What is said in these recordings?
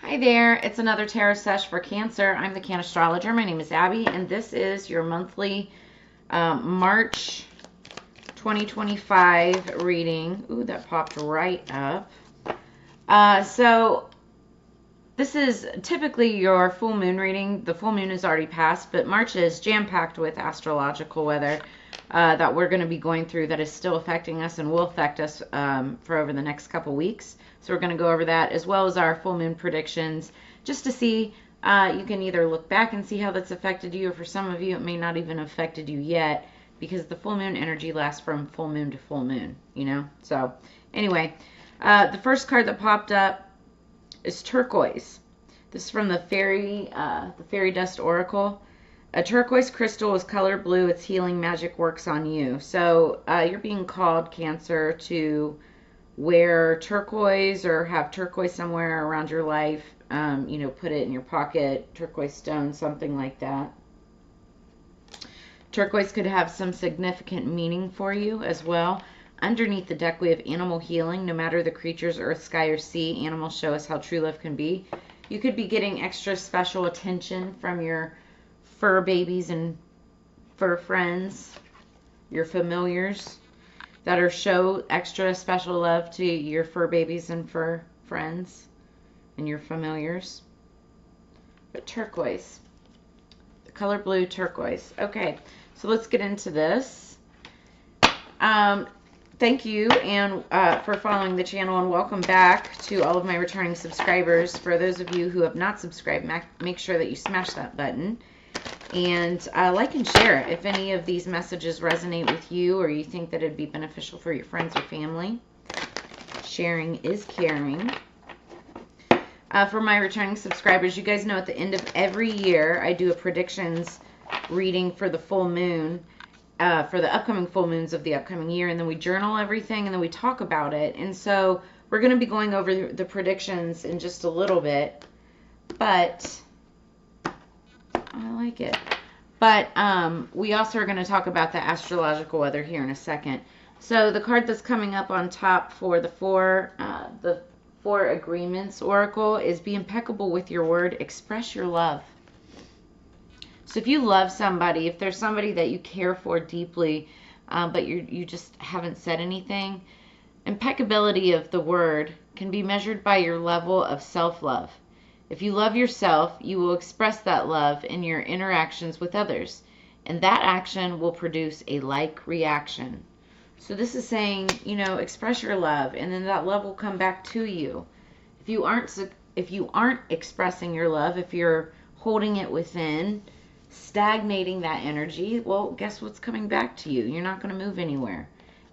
Hi there, it's another tarot sesh for Cancer. I'm the Can Astrologer. My name is Abby, and this is your monthly March 2025 reading. Ooh, that popped right up. So this is typically your full moon reading. The full moon is already passed, but March is jam-packed with astrological weather that we're going to be going through that is still affecting us and will affect us for over the next couple weeks. So we're going to go over that as well as our full moon predictions just to see. You can either look back and see how that's affected you, or for some of you it may not even have affected you yet because the full moon energy lasts from full moon to full moon, you know? So anyway, the first card that popped up is turquoise. This is from the fairy dust oracle. A turquoise crystal is color blue. Its healing magic works on you. So you're being called, Cancer, to wear turquoise or have turquoise somewhere around your life. You know, put it in your pocket, turquoise stone, something like that. Turquoise could have some significant meaning for you as well. Underneath the deck, we have animal healing. No matter the creatures, earth, sky, or sea, animals show us how true love can be. You could be getting extra special attention from your fur babies and fur friends, your familiars, that are show extra special love to your fur babies and fur friends and your familiars. But turquoise, the color blue turquoise. Okay, so let's get into this. Thank you and for following the channel, and welcome back to all of my returning subscribers. For those of you who have not subscribed, make sure that you smash that button and like and share if any of these messages resonate with you or you think that it'd be beneficial for your friends or family. Sharing is caring. For my returning subscribers, you guys know at the end of every year I do a predictions reading for the full moon, for the upcoming full moons of the upcoming year, and then we journal everything and then we talk about it. And so we're going to be going over the predictions in just a little bit, but I like it. But we also are going to talk about the astrological weather here in a second. So the card that's coming up on top for the four agreements oracle is be impeccable with your word. Express your love. So if you love somebody, if there's somebody that you care for deeply, but you just haven't said anything, impeccability of the word can be measured by your level of self-love. If you love yourself, you will express that love in your interactions with others, and that action will produce a like reaction. So this is saying, you know, express your love, and then that love will come back to you. If you aren't expressing your love, if you're holding it within, stagnating that energy, well, guess what's coming back to you? You're not going to move anywhere.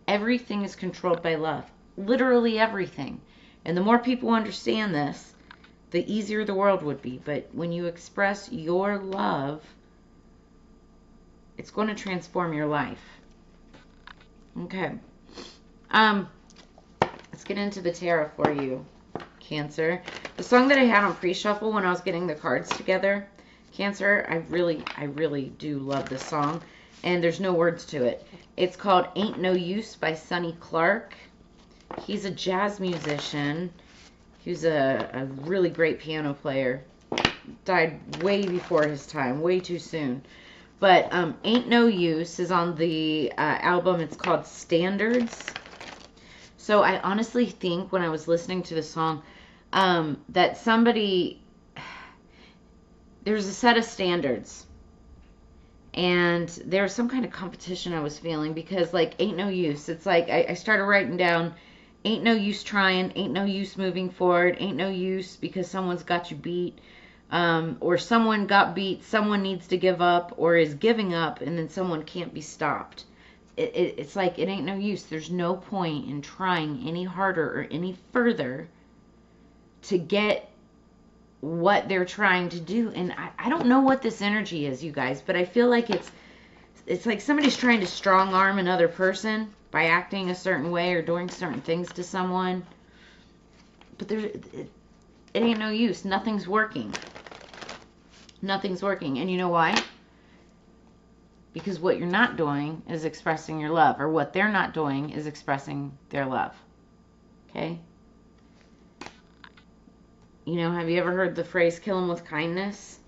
Everything is controlled by love. Literally everything. And the more people understand this, the easier the world would be. But when you express your love, it's going to transform your life. Okay. Let's get into the tarot for you, Cancer. The song that I had on pre-shuffle when I was getting the cards together, Cancer, I really do love this song, and there's no words to it. It's called Ain't No Use by Sonny Clark. He's a jazz musician. He's a really great piano player. Died way before his time, way too soon. But Ain't No Use is on the album. It's called Standards. So I honestly think when I was listening to the song that there's a set of standards. And there was some kind of competition I was feeling because, like, ain't no use. It's like I started writing down, ain't no use trying, ain't no use moving forward, ain't no use because someone's got you beat, or someone got beat, someone needs to give up or is giving up, and then someone can't be stopped. It's like it ain't no use. There's no point in trying any harder or any further to get what they're trying to do. And I don't know what this energy is, you guys, but I feel like it's like somebody's trying to strong arm another person by acting a certain way or doing certain things to someone. But it ain't no use. Nothing's working. Nothing's working. And you know why? Because what you're not doing is expressing your love, or what they're not doing is expressing their love. Okay? You know, have you ever heard the phrase, kill them with kindness?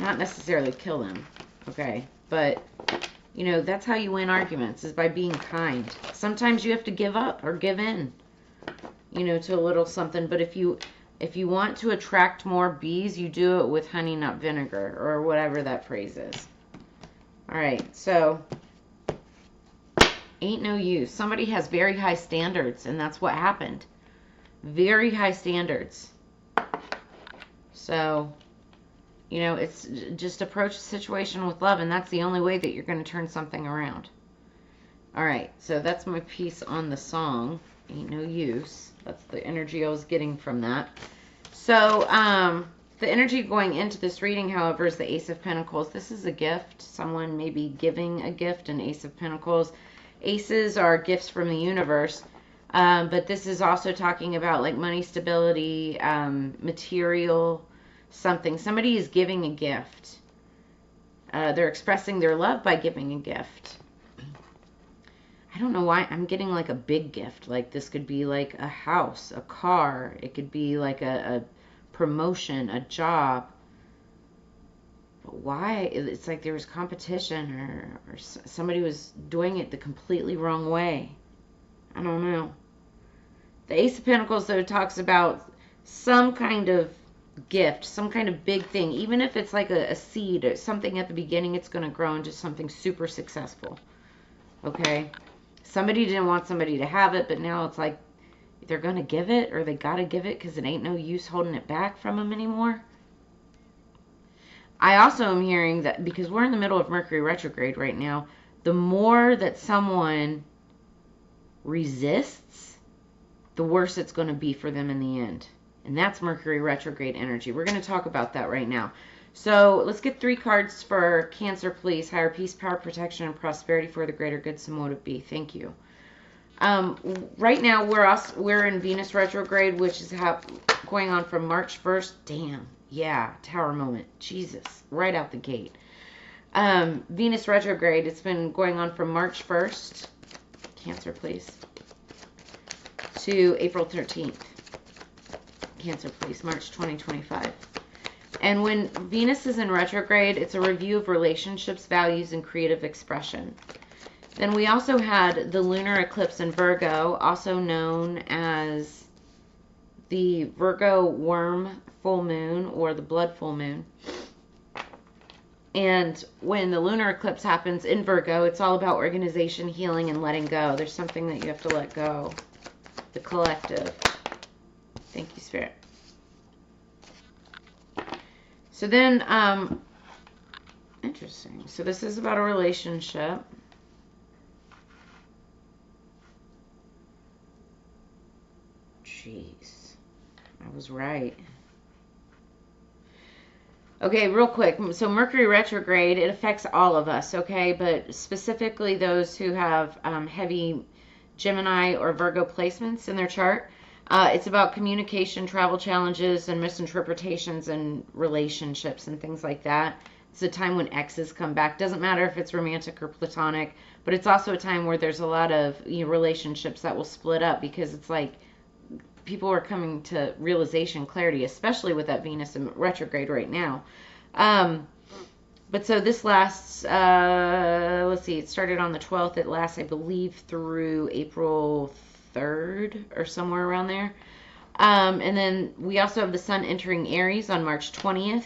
Not necessarily kill them, okay? But, you know, that's how you win arguments, is by being kind. Sometimes you have to give up or give in, you know, to a little something. But if you want to attract more bees, you do it with honey, not vinegar, or whatever that phrase is. All right, so ain't no use. Somebody has very high standards, and that's what happened. Very high standards. So, you know, it's just approach the situation with love, and that's the only way that you're going to turn something around. All right, so that's my piece on the song, Ain't No Use. That's the energy I was getting from that. So, the energy going into this reading, however, is the Ace of Pentacles. This is a gift. Someone may be giving a gift, an Ace of Pentacles. Aces are gifts from the universe, but this is also talking about like money, stability, material, something. Somebody is giving a gift. They're expressing their love by giving a gift. I don't know why I'm getting like a big gift. Like this could be like a house, a car. It could be like a promotion, a job. But why? It's like there was competition, or somebody was doing it the completely wrong way. I don't know. The Ace of Pentacles, though, talks about some kind of gift, some kind of big thing. Even if it's like a seed or something at the beginning, it's going to grow into something super successful. Okay? Somebody didn't want somebody to have it, but now it's like they're going to give it, or they got to give it because it ain't no use holding it back from them anymore. I also am hearing that because we're in the middle of Mercury retrograde right now, the more that someone resists, the worse it's going to be for them in the end. And that's Mercury retrograde energy. We're going to talk about that right now. So let's get 3 cards for Cancer, please. Higher peace, power, protection, and prosperity for the greater good. So mote it be. Thank you. Right now we're in Venus retrograde, which is going on from March 1st. Damn. Yeah. Tower moment. Jesus. Right out the gate. Venus retrograde. It's been going on from March 1st. Cancer, please. To April 13th. Cancer, please. March 2025. And when Venus is in retrograde, it's a review of relationships, values, and creative expression. Then we also had the lunar eclipse in Virgo, also known as the Virgo worm full moon or the blood full moon. And when the lunar eclipse happens in Virgo, it's all about organization, healing, and letting go. There's something that you have to let go. The collective. Thank you, Spirit. So then, interesting. So this is about a relationship. Jeez. I was right. Okay, real quick. So Mercury retrograde, it affects all of us, okay? But specifically those who have heavy Gemini or Virgo placements in their chart. It's about communication, travel challenges, and misinterpretations and relationships and things like that. It's a time when exes come back. Doesn't matter if it's romantic or platonic, but it's also a time where there's a lot of relationships that will split up because it's like people are coming to realization, clarity, especially with that Venus in retrograde right now. But so this lasts, let's see, it started on the 12th. It lasts, I believe, through April 3rd or somewhere around there. And then we also have the sun entering Aries on March 20th.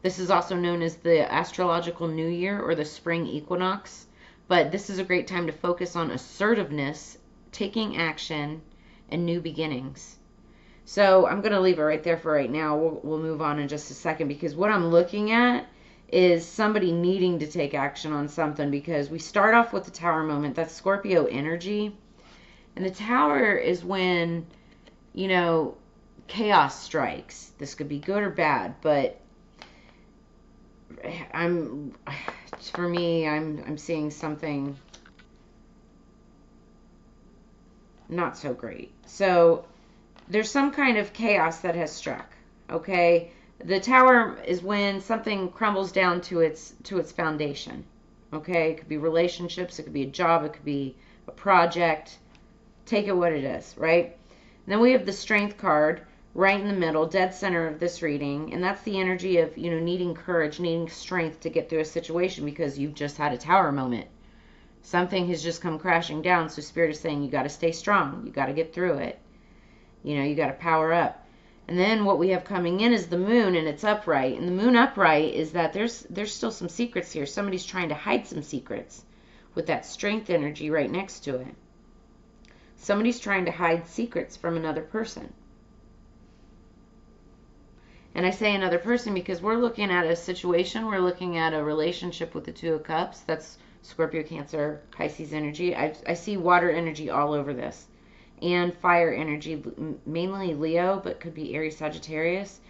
This is also known as the astrological new year or the spring equinox. But this is a great time to focus on assertiveness, taking action, and new beginnings. So I'm going to leave it right there for right now. We'll move on in just a second because what I'm looking at is somebody needing to take action on something because we start off with the Tower moment. That's Scorpio energy. And the Tower is when, chaos strikes. This could be good or bad, but I'm seeing something not so great. So there's some kind of chaos that has struck, okay? The Tower is when something crumbles down to its foundation, okay? It could be relationships, it could be a job, it could be a project. Take it what it is, right? And then we have the Strength card, right in the middle, dead center of this reading. And that's the energy of, you know, needing courage, needing strength to get through a situation because you've just had a tower moment. Something has just come crashing down. So Spirit is saying you got to stay strong. You got to get through it. You know, you got to power up. And then what we have coming in is the moon, and it's upright. And the moon upright is that there's still some secrets here. Somebody's trying to hide some secrets with that strength energy right next to it. Somebody's trying to hide secrets from another person. And I say another person because we're looking at a situation, we're looking at a relationship with the Two of Cups. That's Scorpio, Cancer, Pisces energy. I see water energy all over this. And fire energy, mainly Leo, but could be Aries, Sagittarius.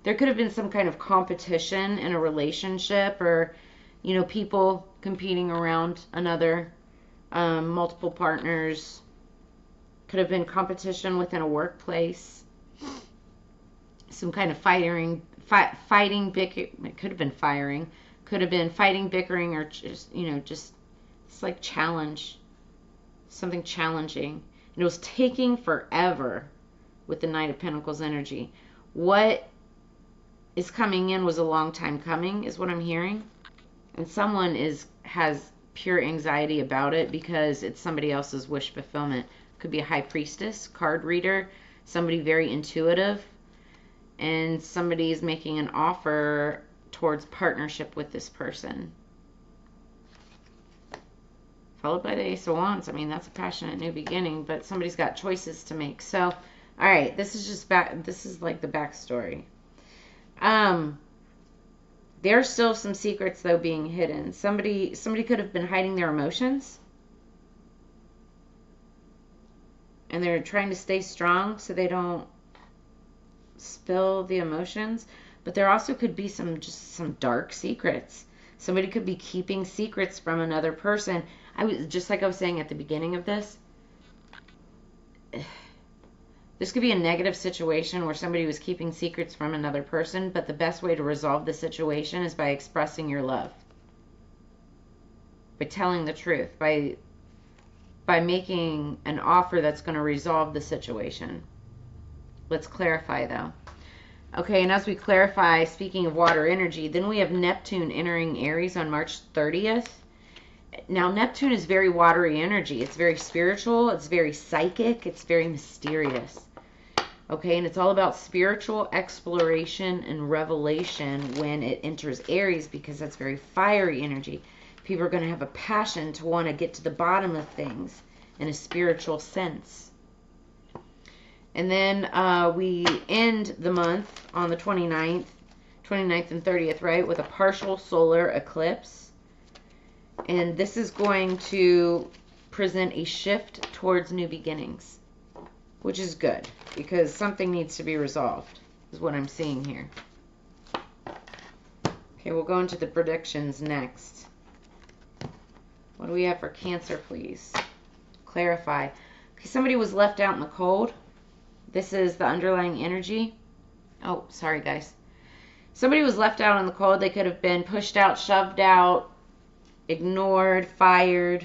There could have been some kind of competition in a relationship, or, you know, people competing around another, multiple partners. Could have been competition within a workplace. Some kind of fighting, it could have been firing, could have been fighting, bickering, or just, you know, just, it's like challenge, something challenging. And it was taking forever with the Knight of Pentacles energy. What is coming in was a long time coming, is what I'm hearing. And someone has pure anxiety about it because it's somebody else's wish fulfillment. Could be a high priestess, card reader, somebody very intuitive, and somebody is making an offer towards partnership with this person. Followed by the Ace of Wands. I mean, that's a passionate new beginning, but somebody's got choices to make. So, all right, this is just this is like the backstory. There's still some secrets, though, being hidden. Somebody could have been hiding their emotions. And they're trying to stay strong so they don't spill the emotions. But there also could be some dark secrets. Somebody could be keeping secrets from another person. Just like I was saying at the beginning of this, this could be a negative situation where somebody was keeping secrets from another person, but the best way to resolve the situation is by expressing your love, by telling the truth, by making an offer that's going to resolve the situation. Let's clarify, though. Okay, and as we clarify, speaking of water energy, then we have Neptune entering Aries on March 30th. Now, Neptune is very watery energy. It's very spiritual. It's very psychic. It's very mysterious. Okay, and it's all about spiritual exploration and revelation when it enters Aries, because that's very fiery energy. People are going to have a passion to want to get to the bottom of things in a spiritual sense. And then we end the month on the 29th and 30th, right, with a partial solar eclipse. And this is going to present a shift towards new beginnings, which is good because something needs to be resolved, is what I'm seeing here. Okay, we'll go into the predictions next. What do we have for Cancer, please? Clarify. Okay, somebody was left out in the cold. This is the underlying energy. Oh, sorry, guys. Somebody was left out in the cold. They could have been pushed out, shoved out, ignored, fired.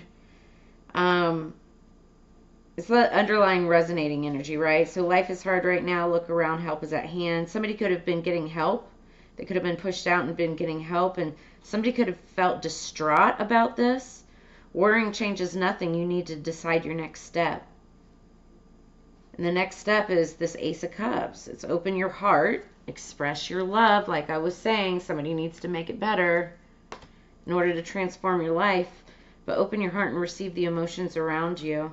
It's the underlying resonating energy, right? So life is hard right now. Look around. Help is at hand. Somebody could have been getting help. They could have been pushed out and been getting help. And somebody could have felt distraught about this. Worrying changes nothing. You need to decide your next step. And the next step is this Ace of Cups. It's open your heart. Express your love. Like I was saying, somebody needs to make it better in order to transform your life. But open your heart and receive the emotions around you.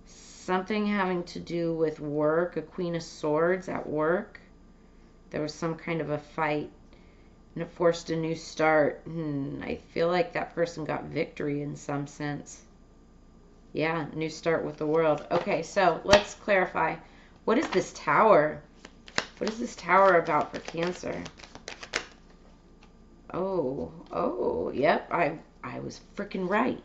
Something having to do with work, a Queen of Swords at work. There was some kind of a fight and it forced a new start. I feel like that person got victory in some sense. Yeah, new start with the world. Okay, so let's clarify. What is this Tower? What is this Tower about for Cancer? Oh, yep, I was freaking right.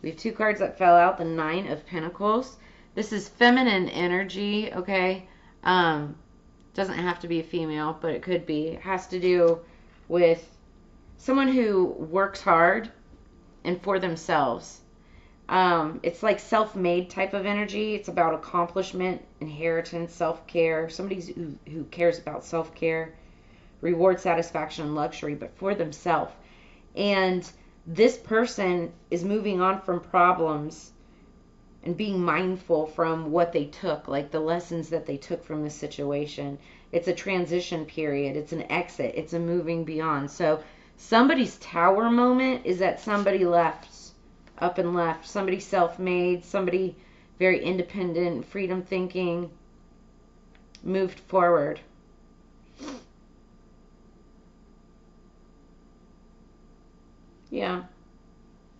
We have two cards that fell out, the Nine of Pentacles. This is feminine energy, okay? Doesn't have to be a female, but it could be. It has to do with someone who works hard and for themselves. It's like self-made type of energy. It's about accomplishment, inheritance, self-care. Somebody who cares about self-care, reward, satisfaction, and luxury, but for themselves. And this person is moving on from problems and being mindful from what they took, like the lessons that they took from the situation. It's a transition period. It's an exit. It's a moving beyond. So somebody's tower moment is that somebody left, up and left. Somebody self-made, somebody very independent, freedom thinking, moved forward. Yeah.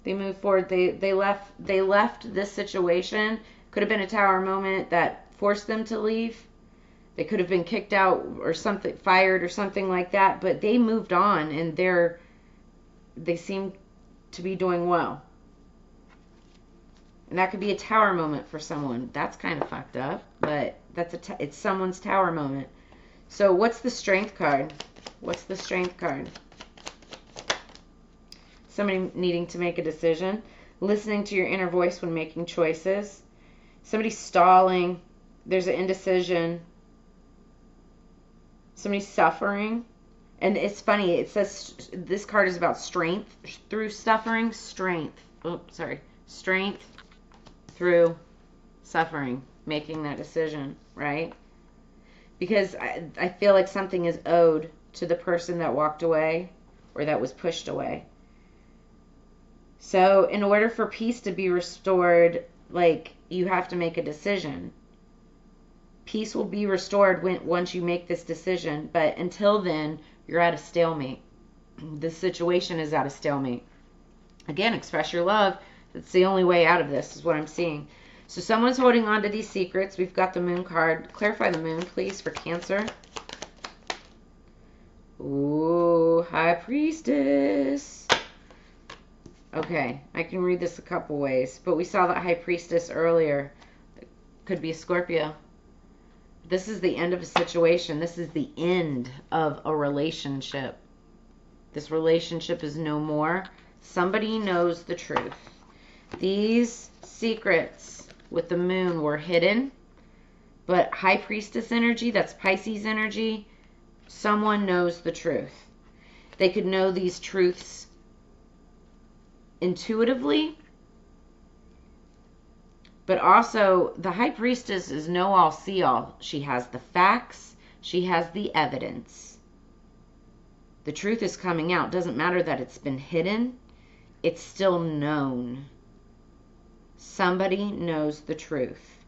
They moved forward. They left this situation. Could have been a tower moment that forced them to leave. They could have been kicked out or something, fired or something like that, but they moved on and they seem to be doing well. And that could be a tower moment for someone. That's kind of fucked up, but it's someone's tower moment. So what's the strength card? What's the strength card? Somebody needing to make a decision. Listening to your inner voice when making choices. Somebody stalling. There's an indecision. Somebody suffering. And it's funny. It says this card is about strength through suffering. Strength through suffering. Making that decision, right? Because I feel like something is owed to the person that walked away or that was pushed away. So in order for peace to be restored, like, you have to make a decision. Peace will be restored once you make this decision. But until then, you're at a stalemate. The situation is at a stalemate. Again, express your love. That's the only way out of this, is what I'm seeing. So someone's holding on to these secrets. We've got the moon card. Clarify the moon, please, for Cancer. Ooh, High Priestess. Okay, I can read this a couple ways, but we saw that High Priestess earlier. It could be a Scorpio. This is the end of a situation. This is the end of a relationship. This relationship is no more. Somebody knows the truth. These secrets with the moon were hidden, but High Priestess energy, that's Pisces energy, someone knows the truth. They could know these truths intuitively, but also the High Priestess is know-all, see-all. She has the facts. She has the evidence. The truth is coming out. Doesn't matter that it's been hidden. It's still known. Somebody knows the truth.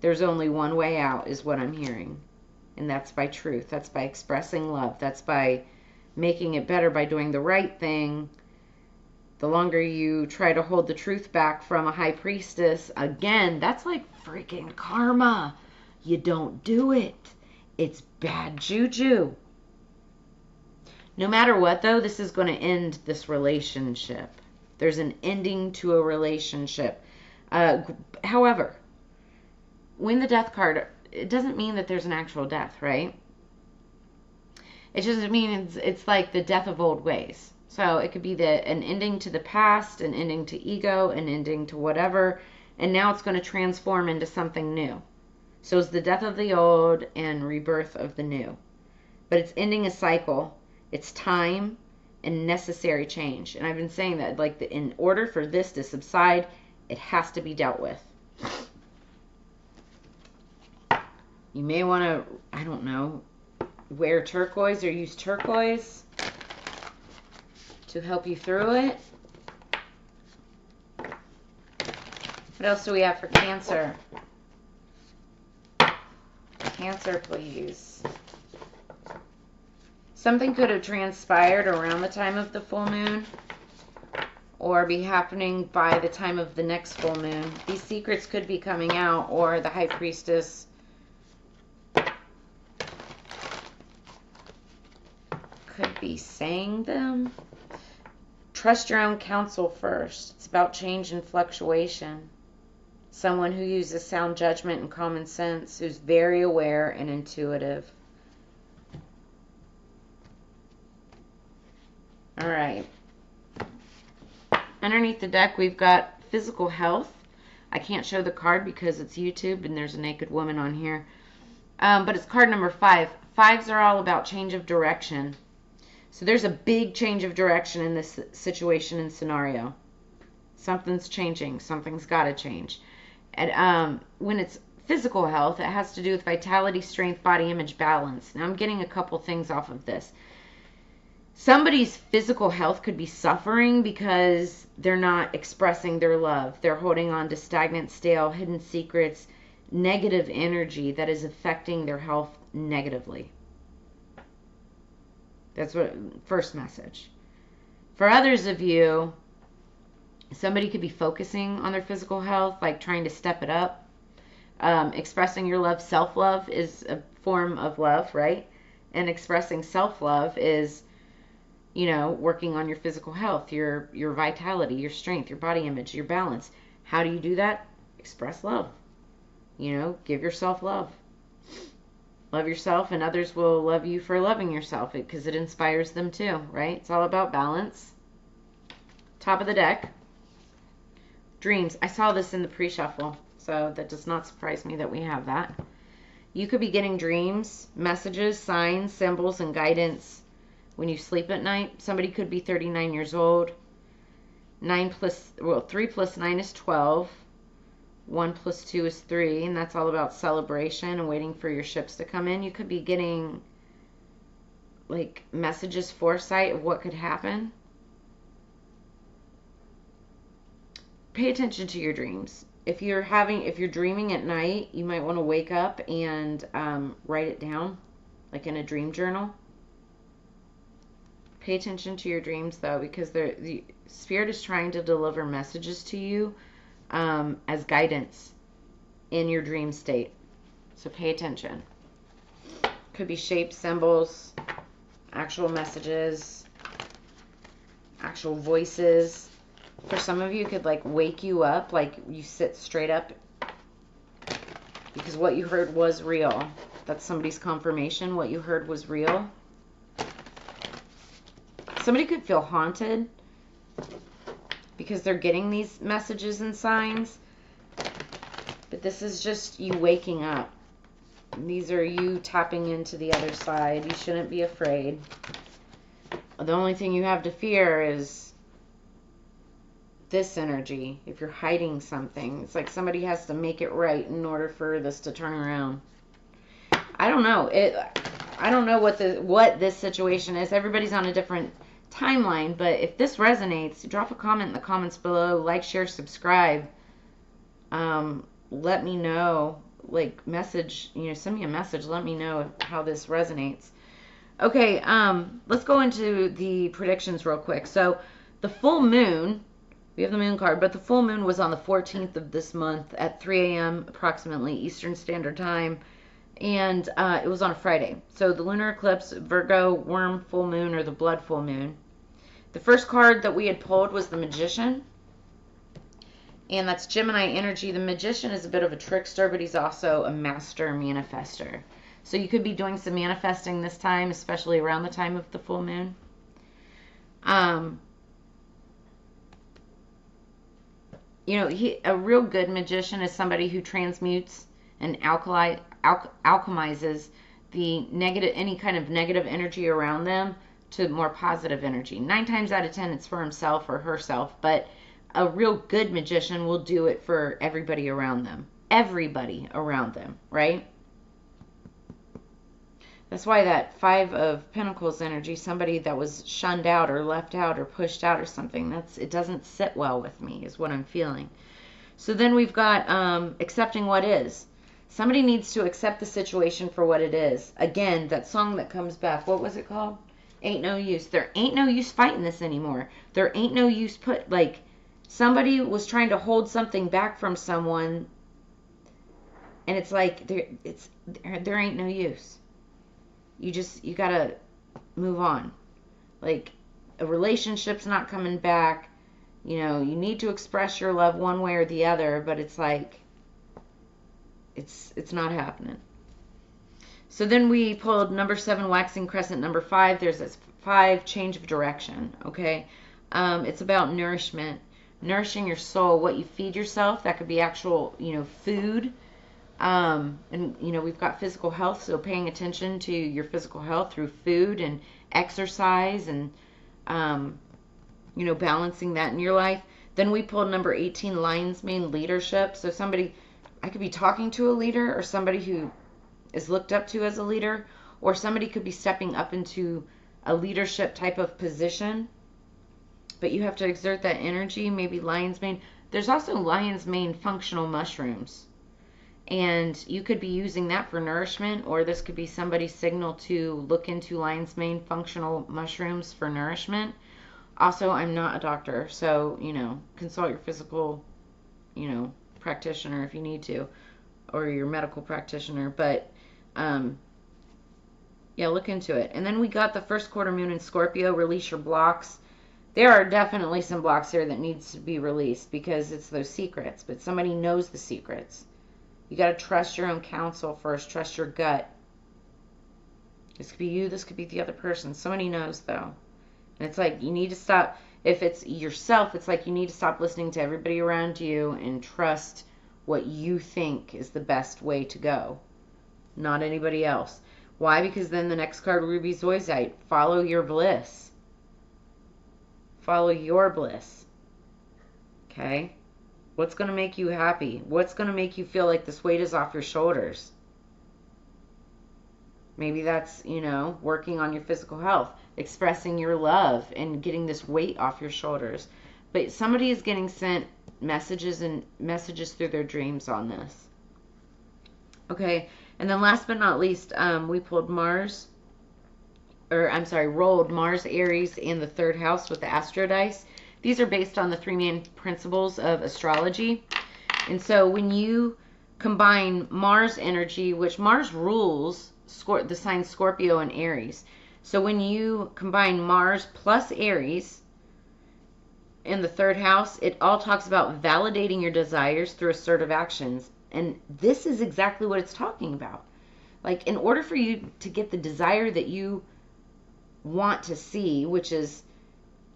There's only one way out, is what I'm hearing. And that's by truth. That's by expressing love. That's by making it better, by doing the right thing. The longer you try to hold the truth back from a High Priestess, again, that's like freaking karma. You don't do it. It's bad juju. No matter what, though, this is going to end this relationship. There's an ending to a relationship. However, when the Death card, it doesn't mean that there's an actual death, right? It just means it's like the death of old ways. So it could be an ending to the past, an ending to ego, an ending to whatever, and now it's going to transform into something new. So it's the death of the old and rebirth of the new. But it's ending a cycle. It's time and necessary change. And I've been saying that, like, in order for this to subside, it has to be dealt with. You may want to, I don't know, wear turquoise or use turquoise to help you through it. What else do we have for Cancer? Cancer, please. Something could have transpired around the time of the full moon or be happening by the time of the next full moon. These secrets could be coming out, or the High Priestess could be saying them. Trust your own counsel first. It's about change and fluctuation. Someone who uses sound judgment and common sense, who's very aware and intuitive. All right. Underneath the deck, we've got physical health. I can't show the card because it's YouTube and there's a naked woman on here. But it's card number 5. 5s are all about change of direction. So there's a big change of direction in this situation and scenario. Something's changing. Something's got to change. And when it's physical health, it has to do with vitality, strength, body image, balance. Now I'm getting a couple things off of this. Somebody's physical health could be suffering because they're not expressing their love. They're holding on to stagnant, stale, hidden secrets, negative energy that is affecting their health negatively. That's what first message. For others of you, somebody could be focusing on their physical health, like trying to step it up. Expressing your love, self-love is a form of love, right? And expressing self-love is, you know, working on your physical health, your vitality, your strength, your body image, your balance. How do you do that? Express love. You know, give yourself love. Love yourself, and others will love you for loving yourself because it inspires them too, right? It's all about balance. Top of the deck. Dreams. I saw this in the pre-shuffle, so that does not surprise me that we have that. You could be getting dreams, messages, signs, symbols, and guidance when you sleep at night. Somebody could be 39 years old. 3 plus 9 is 12. 1 plus 2 is 3, and that's all about celebration and waiting for your ships to come in. You could be getting like messages, foresight of what could happen. Pay attention to your dreams. If you're dreaming at night, you might want to wake up and write it down, like in a dream journal. Pay attention to your dreams though, because the Spirit is trying to deliver messages to you as guidance in your dream state. So pay attention. Could be shapes, symbols, actual messages, actual voices. For some of you, it could like wake you up, like you sit straight up because what you heard was real. That's somebody's confirmation. What you heard was real. Somebody could feel haunted because they're getting these messages and signs. But this is just you waking up. These are you tapping into the other side. You shouldn't be afraid. The only thing you have to fear is this energy. If you're hiding something, it's like somebody has to make it right in order for this to turn around. I don't know. I don't know what this situation is. Everybody's on a different timeline, but if this resonates, drop a comment in the comments below. Like, share, subscribe. Let me know. Like, message, send me a message. Let me know how this resonates. Okay, let's go into the predictions real quick. So, the full moon, we have the moon card, but the full moon was on the 14th of this month at 3 a.m. approximately Eastern Standard Time. And it was on a Friday. So the lunar eclipse, Virgo, worm full moon, or the blood full moon. The first card that we had pulled was the Magician. And that's Gemini energy. The Magician is a bit of a trickster, but he's also a master manifester. So you could be doing some manifesting this time, especially around the time of the full moon. A real good magician is somebody who transmutes and alchemizes the negative, any kind of negative energy around them to more positive energy. 9 times out of 10, it's for himself or herself, but a real good magician will do it for everybody around them. Everybody around them, right? That's why that 5 of Pentacles energy, somebody that was shunned out or left out or pushed out or something, it doesn't sit well with me, is what I'm feeling. So then we've got accepting what is. Somebody needs to accept the situation for what it is. Again, that song that comes back, what was it called? Ain't no use. There ain't no use fighting this anymore. There ain't no use somebody was trying to hold something back from someone, and it's like there ain't no use. You gotta move on. Like, a relationship's not coming back. You need to express your love one way or the other, but it's like it's not happening. So then we pulled number 7, waxing crescent, number 5. There's this 5, change of direction. Okay, it's about nourishment. nourishing your soul, what you feed yourself. That could be actual, food. And, we've got physical health, so paying attention to your physical health through food and exercise and, balancing that in your life. Then we pulled number 18, Lion's Mane, leadership. So I could be talking to a leader, or somebody who is looked up to as a leader, or somebody could be stepping up into a leadership type of position, but you have to exert that energy. Maybe lion's mane. There's also lion's mane functional mushrooms, and you could be using that for nourishment, or this could be somebody's signal to look into lion's mane functional mushrooms for nourishment. Also, I'm not a doctor, so, consult your physical, practitioner if you need to, or your medical practitioner, but yeah, look into it. And then we got the first quarter moon in Scorpio, release your blocks. There are definitely some blocks here that needs to be released because it's those secrets, but somebody knows the secrets. You got to trust your own counsel first, trust your gut. This could be you, this could be the other person. Somebody knows, though. And it's like you need to stop. If it's yourself, it's like you need to stop listening to everybody around you and trust what you think is the best way to go, not anybody else. Why? Because then the next card, Ruby Zoisite, follow your bliss. Follow your bliss. Okay? What's going to make you happy? What's going to make you feel like this weight is off your shoulders? Maybe that's, working on your physical health, expressing your love and getting this weight off your shoulders. But somebody is getting sent messages through their dreams on this. Okay, and then last but not least, we pulled rolled Mars, Aries, and the third house with the Astro Dice. These are based on the 3 main principles of astrology. And so when you combine Mars energy, which Mars rules the signs Scorpio and Aries. So when you combine Mars plus Aries in the third house, it all talks about validating your desires through assertive actions. And this is exactly what it's talking about. Like, in order for you to get the desire that you want to see, which is,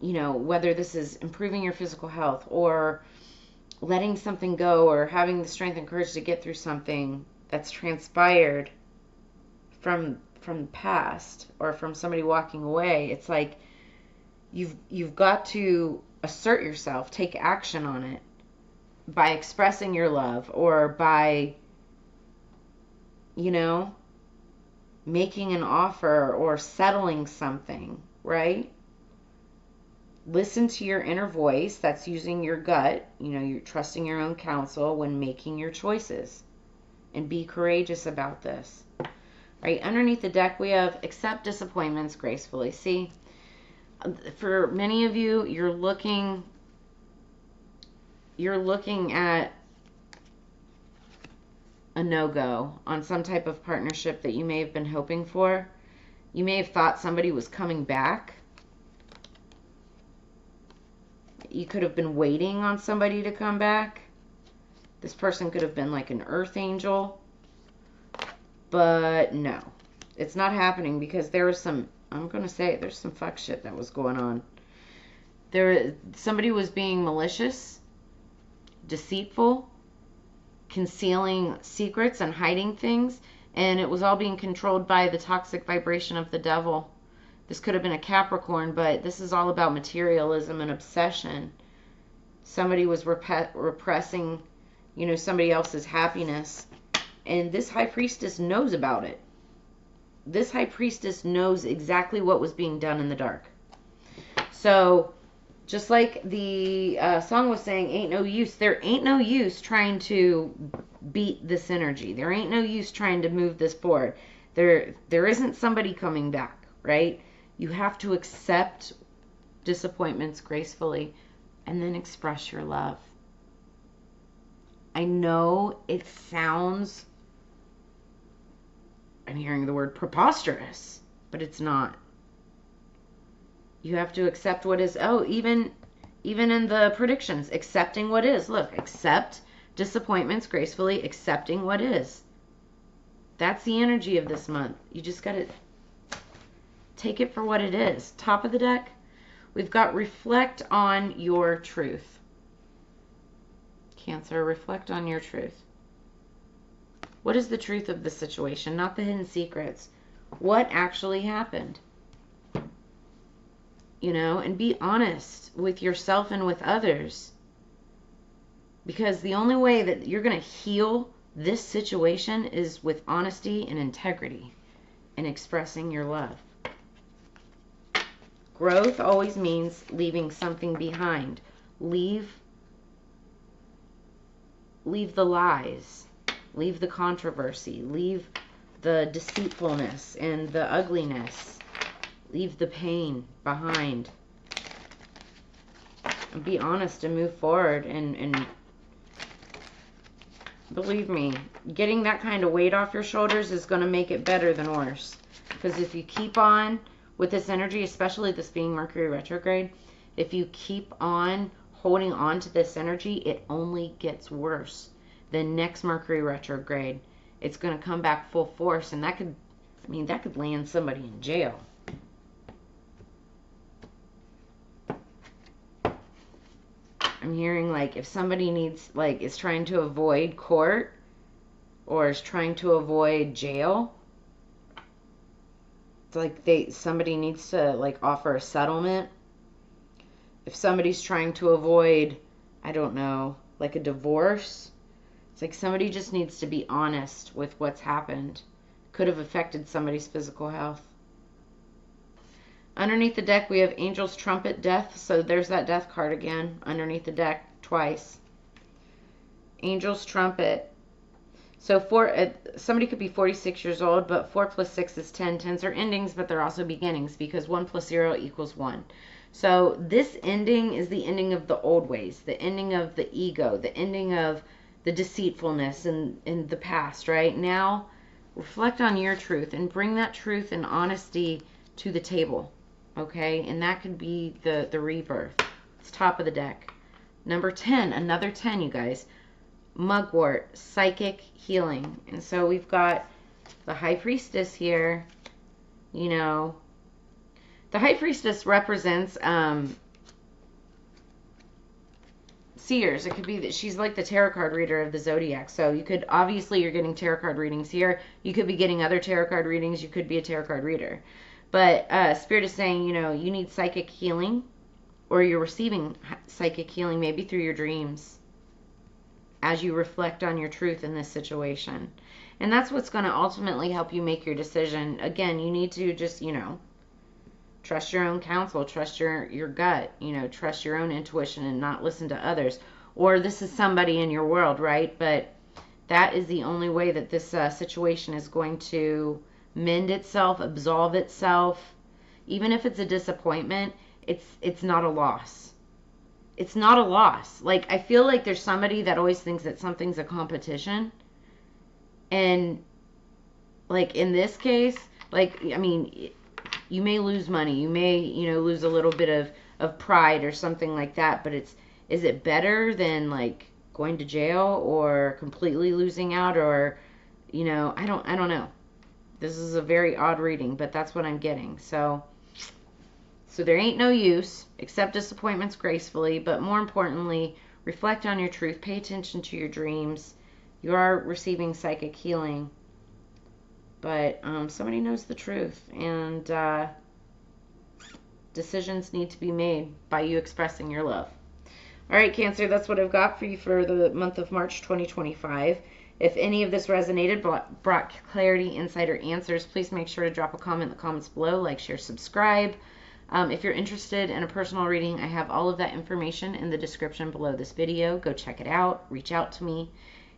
whether this is improving your physical health or letting something go or having the strength and courage to get through something that's transpired from the past or from somebody walking away, it's like you've got to assert yourself, take action on it by expressing your love or by, making an offer or settling something, right? Listen to your inner voice. That's using your gut. You're trusting your own counsel when making your choices. And be courageous about this. Right? Underneath the deck, we have accept disappointments gracefully. See, for many of you, you're looking at a no-go on some type of partnership that you may have been hoping for. You may have thought somebody was coming back. You could have been waiting on somebody to come back. This person could have been like an earth angel. But no, it's not happening because there was some, there's some fuck shit that was going on. Somebody was being malicious, deceitful, concealing secrets and hiding things, and it was all being controlled by the toxic vibration of the devil. This could have been a Capricorn, but this is all about materialism and obsession. Somebody was repressing, somebody else's happiness, and this high priestess knows about it. This high priestess knows exactly what was being done in the dark. So, just like the song was saying, ain't no use. There ain't no use trying to beat this energy. There ain't no use trying to move this forward. There isn't somebody coming back, right? You have to accept disappointments gracefully and then express your love. I know it sounds, I'm hearing the word preposterous, but it's not. You have to accept what is. Oh, even in the predictions, accepting what is. Look, accept disappointments gracefully, accepting what is. That's the energy of this month. You just got to take it for what it is. Top of the deck, we've got reflect on your truth. Cancer, reflect on your truth. What is the truth of the situation? Not the hidden secrets. What actually happened? You know, and be honest with yourself and with others. Because the only way that you're going to heal this situation is with honesty and integrity and expressing your love. Growth always means leaving something behind. Leave the lies. Leave the controversy. Leave the deceitfulness and the ugliness. Leave the pain behind. And be honest and move forward. And believe me, getting that kind of weight off your shoulders is going to make it better than worse. Because if you keep on with this energy, especially this being Mercury retrograde, if you keep on holding on to this energy, it only gets worse. The next Mercury retrograde, it's going to come back full force, and that could, I mean, that could land somebody in jail. I'm hearing like if somebody needs, like, is trying to avoid court or is trying to avoid jail, it's like somebody needs to like offer a settlement. If somebody's trying to avoid, I don't know, like a divorce, it's like somebody just needs to be honest with what's happened. Could have affected somebody's physical health. Underneath the deck, we have Angel's Trumpet, Death. So there's that Death card again, underneath the deck, twice. Angel's Trumpet. So somebody could be 46 years old, but 4 plus 6 is 10. 10s are endings, but they're also beginnings, because 1 plus 0 equals 1. So this ending is the ending of the old ways, the ending of the ego, the ending of the deceitfulness in the past, right? Now, reflect on your truth and bring that truth and honesty to the table, okay? And that could be the rebirth. It's top of the deck. Number 10, another 10, you guys. Mugwort, psychic healing. And so we've got the High Priestess here. You know, the High Priestess represents seers. It could be that she's like the tarot card reader of the Zodiac. So you could, obviously you're getting tarot card readings here. You could be getting other tarot card readings. You could be a tarot card reader. But Spirit is saying, you know, you need psychic healing, or you're receiving psychic healing maybe through your dreams as you reflect on your truth in this situation. And that's what's going to ultimately help you make your decision. Again, you need to just, you know, trust your own counsel, trust your gut, you know, trust your own intuition and not listen to others. Or this is somebody in your world, right? But that is the only way that this situation is going to mend itself, absolve itself. Even if it's a disappointment, it's not a loss. It's not a loss. Like, I feel like there's somebody that always thinks that something's a competition. And, like, in this case, like, I mean, you may lose money. You may, you know, lose a little bit of pride or something like that. But is it better than, like, going to jail or completely losing out? Or, you know, I don't know. This is a very odd reading, but that's what I'm getting. So there ain't no use. Accept disappointments gracefully, but more importantly, reflect on your truth. Pay attention to your dreams. You are receiving psychic healing, but somebody knows the truth, and decisions need to be made by you expressing your love. All right, Cancer, that's what I've got for you for the month of March 2025. If any of this resonated, brought clarity, insight, or answers, please make sure to drop a comment in the comments below, like, share, subscribe. If you're interested in a personal reading, I have all of that information in the description below this video. Go check it out. Reach out to me.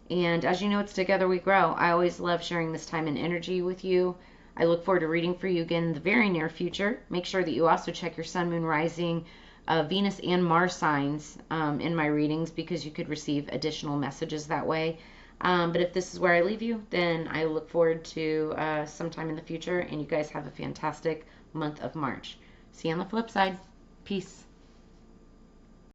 And as you know, it's Together We Grow. I always love sharing this time and energy with you. I look forward to reading for you again in the very near future. Make sure that you also check your Sun, Moon, Rising, Venus, and Mars signs in my readings, because you could receive additional messages that way. But if this is where I leave you, then I look forward to sometime in the future. And you guys have a fantastic month of March. See you on the flip side. Peace.